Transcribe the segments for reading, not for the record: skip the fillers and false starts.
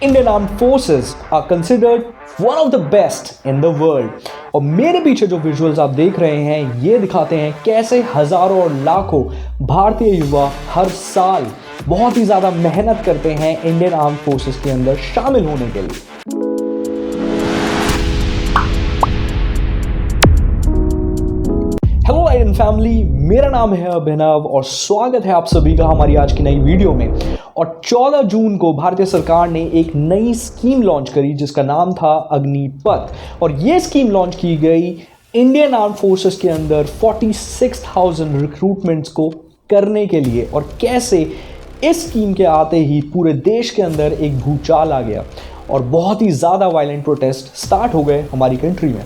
Indian arm forces are considered one of the best in the world. और मेरे पीछे जो विजुअल्स आप देख रहे हैं ये दिखाते हैं कैसे हजारों और लाखों भारतीय युवा हर साल बहुत ही ज़्यादा मेहनत करते हैं इंडियन आर्म फोर्सेस के अंदर शामिल होने के लिए। हेलो इंडियन फैमिली, मेरा नाम है अभिनव और स्वागत है आप सभी का हमारी आज की नई वीडियो में। और 14 जून को भारतीय सरकार ने एक नई स्कीम लॉन्च करी जिसका नाम था अग्निपथ। और ये स्कीम लॉन्च की गई इंडियन आर्म फोर्सेस के अंदर 46,000 रिक्रूटमेंट्स को करने के लिए। और कैसे इस स्कीम के आते ही पूरे देश के अंदर एक भूचाल आ गया और बहुत ही ज़्यादा वायलेंट प्रोटेस्ट स्टार्ट हो गए हमारी कंट्री में।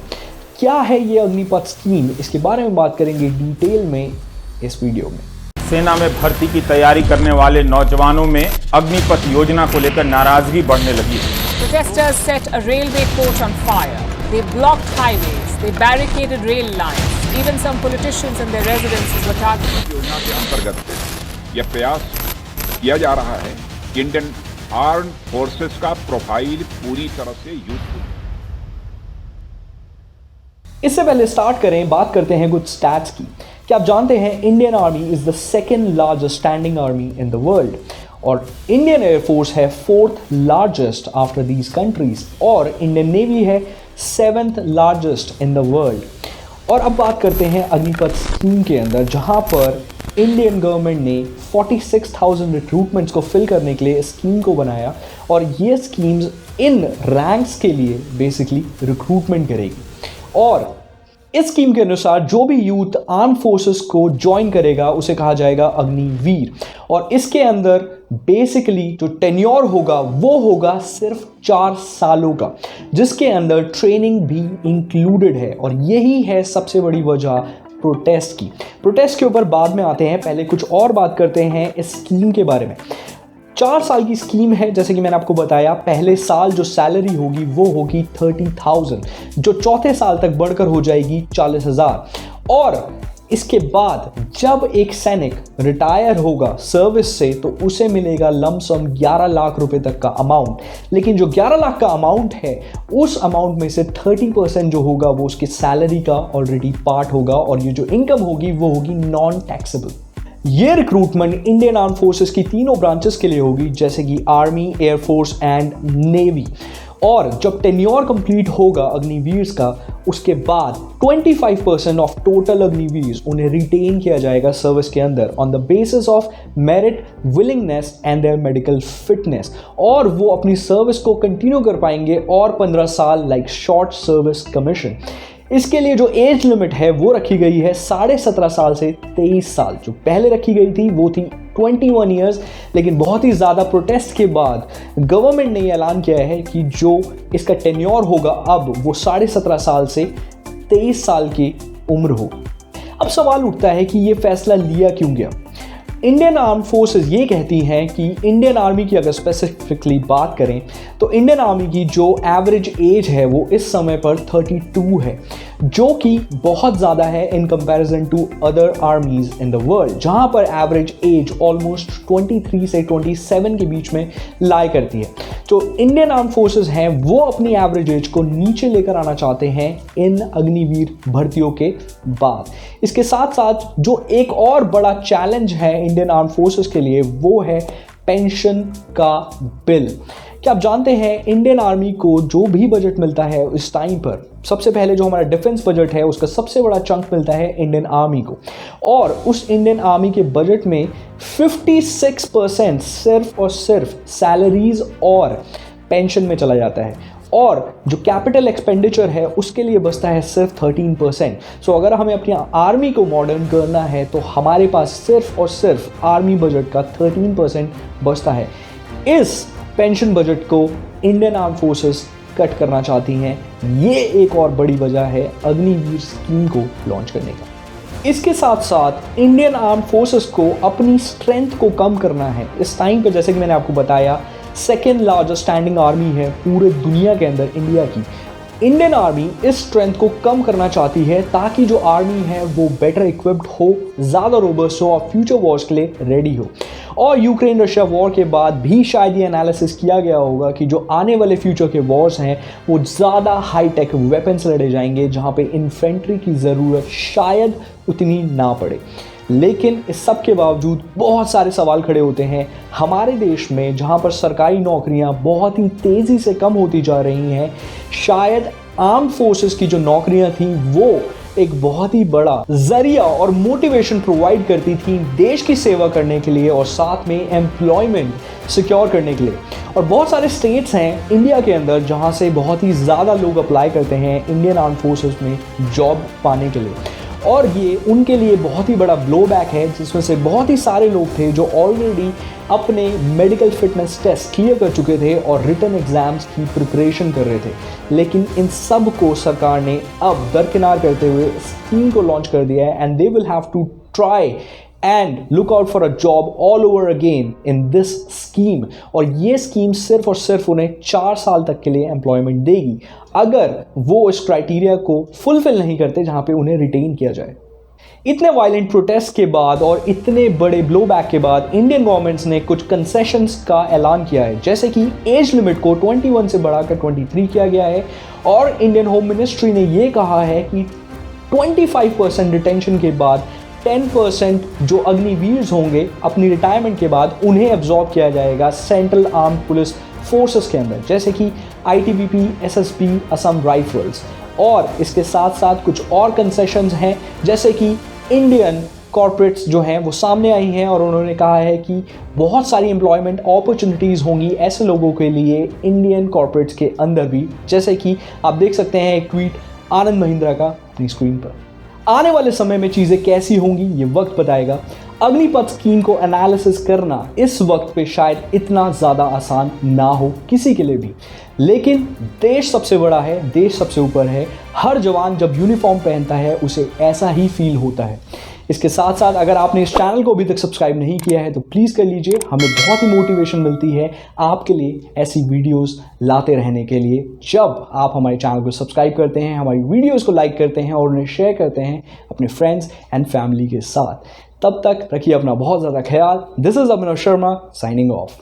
क्या है ये अग्निपथ स्कीम, इसके बारे में बात करेंगे डिटेल में इस वीडियो में। सेना में भर्ती की तैयारी करने वाले नौजवानों में अग्निपथ योजना को लेकर नाराजगी बढ़ने लगी है। Protesters set a railway coach on fire. They blocked highways. They barricaded rail lines. Even some politicians and their residences were targeted. योजना के अंतर्गत यह प्रयास किया जा रहा है कि इंडियन आर्म फोर्सेस का प्रोफाइल पूरी तरह से यूथफुल। इससे पहले स्टार्ट करें, बात करते हैं कुछ स्टैट्स की। क्या आप जानते हैं Indian army is the second largest standing army in the world और इंडियन एयरफोर्स है 4th largest after these countries और इंडियन नेवी है 7th largest in the world. और अब बात करते हैं अग्निपथ स्कीम के अंदर, जहां पर इंडियन गवर्नमेंट ने 46,000 रिक्रूटमेंट्स को फिल करने के लिए स्कीम को बनाया। और ये स्कीम्स इन रैंक्स के लिए बेसिकली रिक्रूटमेंट करेगी। और इस स्कीम के अनुसार जो भी यूथ आर्म फोर्सेस को ज्वाइन करेगा उसे कहा जाएगा अग्निवीर। और इसके अंदर बेसिकली जो टेन्योर होगा वो होगा सिर्फ 4 सालों का, जिसके अंदर ट्रेनिंग भी इंक्लूडेड है। और यही है सबसे बड़ी वजह प्रोटेस्ट की। प्रोटेस्ट के ऊपर बाद में आते हैं, पहले कुछ और बात करते हैं इस स्कीम के बारे में। 4 साल की स्कीम है, जैसे कि मैंने आपको बताया। पहले साल जो सैलरी होगी वो होगी 30,000, जो चौथे साल तक बढ़कर हो जाएगी 40,000। और इसके बाद जब एक सैनिक रिटायर होगा सर्विस से तो उसे मिलेगा लमसम 11 लाख रुपए तक का अमाउंट। लेकिन जो 11 लाख का अमाउंट है उस अमाउंट में से 30% जो होगा वो उसकी सैलरी का ऑलरेडी पार्ट होगा। और ये जो इनकम होगी वो होगी नॉन टैक्सेबल। ये रिक्रूटमेंट इंडियन आर्म फोर्सेस की तीनों ब्रांचेस के लिए होगी, जैसे कि आर्मी, एयरफोर्स एंड नेवी। और जब टेन्योर कंप्लीट होगा अग्निवीर्स का, उसके बाद 25% ऑफ टोटल अग्निवीर्स उन्हें रिटेन किया जाएगा सर्विस के अंदर on the basis of merit, willingness and their medical fitness. और वो अपनी सर्विस को कंटिन्यू कर पाएंगे और 15 साल लाइक शॉर्ट सर्विस कमीशन। इसके लिए जो एज लिमिट है वो रखी गई है 17.5 साल से 23 साल। जो पहले रखी गई थी वो थी 21 ईयर्स। लेकिन बहुत ही ज़्यादा प्रोटेस्ट के बाद गवर्नमेंट ने ऐलान किया है कि जो इसका टेन्योर होगा अब वो 17.5 साल से 23 साल की उम्र हो। अब सवाल उठता है कि ये फैसला लिया क्यों गया। इंडियन आर्म फोर्सेस ये कहती हैं कि इंडियन आर्मी की अगर स्पेसिफिकली बात करें तो इंडियन आर्मी की जो एवरेज एज है वो इस समय पर 32 है, जो कि बहुत ज़्यादा है in comparison to other armies in the world, जहां पर एवरेज एज ऑलमोस्ट 23 से 27 के बीच में लाई करती है। तो इंडियन आर्म फोर्सेस हैं वो अपनी एवरेज एज को नीचे लेकर आना चाहते हैं इन अग्निवीर भर्तियों के बाद। इसके साथ साथ जो एक और बड़ा चैलेंज है इंडियन आर्म फोर्सेस के लिए वो है पेंशन का बिल। क्या आप जानते हैं इंडियन आर्मी को जो भी बजट मिलता है इस टाइम पर, सबसे पहले जो हमारा डिफेंस बजट है उसका सबसे बड़ा चंक मिलता है इंडियन आर्मी को। और उस इंडियन आर्मी के बजट में 56% सिर्फ और सिर्फ सैलरीज और पेंशन में चला जाता है। और जो कैपिटल एक्सपेंडिचर है उसके लिए बचता है सिर्फ 13%। सो अगर हमें अपनी आर्मी को मॉडर्न करना है तो हमारे पास सिर्फ और सिर्फ आर्मी बजट का 13% बचता है। इस पेंशन बजट को इंडियन आर्म फोर्सेस कट करना चाहती हैं। ये एक और बड़ी वजह है अग्निवीर स्कीम को लॉन्च करने का। इसके साथ साथ इंडियन आर्म फोर्सेस को अपनी स्ट्रेंथ को कम करना है। इस टाइम पे जैसे कि मैंने आपको बताया 2nd लार्जेस्ट स्टैंडिंग आर्मी है पूरे दुनिया के अंदर इंडिया की। इंडियन आर्मी इस स्ट्रेंथ को कम करना चाहती है ताकि जो आर्मी है वो बेटर इक्विप्ड हो, ज़्यादा रोबस्ट हो और फ्यूचर वॉर्स के लिए रेडी हो। और यूक्रेन रशिया वॉर के बाद भी शायद ये एनालिसिस किया गया होगा कि जो आने वाले फ्यूचर के वॉर्स हैं वो ज़्यादा हाईटेक वेपन्स लड़े जाएंगे, जहाँ पे इन्फेंट्री की ज़रूरत शायद उतनी ना पड़े। लेकिन इस सब के बावजूद बहुत सारे सवाल खड़े होते हैं हमारे देश में, जहाँ पर सरकारी नौकरियाँ बहुत ही तेज़ी से कम होती जा रही हैं। शायद आर्म्ड फोर्सेस की जो नौकरियाँ थी वो एक बहुत ही बड़ा जरिया और मोटिवेशन प्रोवाइड करती थी देश की सेवा करने के लिए और साथ में एम्प्लॉयमेंट सिक्योर करने के लिए। और बहुत सारे स्टेट्स हैं इंडिया के अंदर जहाँ से बहुत ही ज़्यादा लोग अप्लाई करते हैं इंडियन आर्म फोर्सेस में जॉब पाने के लिए, और ये उनके लिए बहुत ही बड़ा ब्लो बैक है, जिसमें से बहुत ही सारे लोग थे जो ऑलरेडी अपने मेडिकल फिटनेस टेस्ट क्लियर कर चुके थे और रिटन एग्जाम्स की प्रिपरेशन कर रहे थे। लेकिन इन सब को सरकार ने अब दरकिनार करते हुए स्कीम को लॉन्च कर दिया है and they will have to try and look out for a job all over again in this scheme. और ये स्कीम सिर्फ और सिर्फ उन्हें 4 साल तक के लिए एम्प्लॉयमेंट देगी अगर वो इस क्राइटेरिया को फुलफिल नहीं करते जहाँ पे उन्हें रिटेन किया जाए। इतने वायलेंट प्रोटेस्ट के बाद और इतने बड़े ब्लो बैक के बाद इंडियन गवर्नमेंट्स ने कुछ कंसेशंस का ऐलान किया है, जैसे कि एज लिमिट को 21 से बढ़ाकर 23 किया गया है। और इंडियन होम मिनिस्ट्री ने ये कहा है कि 25% डिटेंशन के बाद 10% जो अग्निवीर्स होंगे अपनी रिटायरमेंट के बाद उन्हें एब्जॉर्ब किया जाएगा सेंट्रल आर्म्ड पुलिस फोर्सेस के अंदर, जैसे कि आईटीबीपी, एसएसबी, असम राइफल्स। और इसके साथ साथ कुछ और कंसेशंस हैं, जैसे कि इंडियन कॉर्पोरेट्स जो हैं वो सामने आई हैं और उन्होंने कहा है कि बहुत सारी एम्प्लॉयमेंट अपॉर्चुनिटीज़ होंगी ऐसे लोगों के लिए इंडियन कॉर्पोरेट्स के अंदर भी, जैसे कि आप देख सकते हैं एक ट्वीट आनंद महिंद्रा का अपनी स्क्रीन पर। आने वाले समय में चीज़ें कैसी होंगी ये वक्त बताएगा। अग्निपथ स्कीम को एनालिसिस करना इस वक्त पे शायद इतना ज़्यादा आसान ना हो किसी के लिए भी, लेकिन देश सबसे बड़ा है, देश सबसे ऊपर है। हर जवान जब यूनिफॉर्म पहनता है उसे ऐसा ही फील होता है। इसके साथ साथ अगर आपने इस चैनल को अभी तक सब्सक्राइब नहीं किया है तो प्लीज़ कर लीजिए, हमें बहुत ही मोटिवेशन मिलती है आपके लिए ऐसी वीडियोस लाते रहने के लिए। जब आप हमारे चैनल को सब्सक्राइब करते हैं, हमारी वीडियोस को लाइक करते हैं और उन्हें शेयर करते हैं अपने फ्रेंड्स एंड फैमिली के साथ। तब तक रखिए अपना बहुत ज़्यादा ख्याल। This is Abhinav Sharma signing off.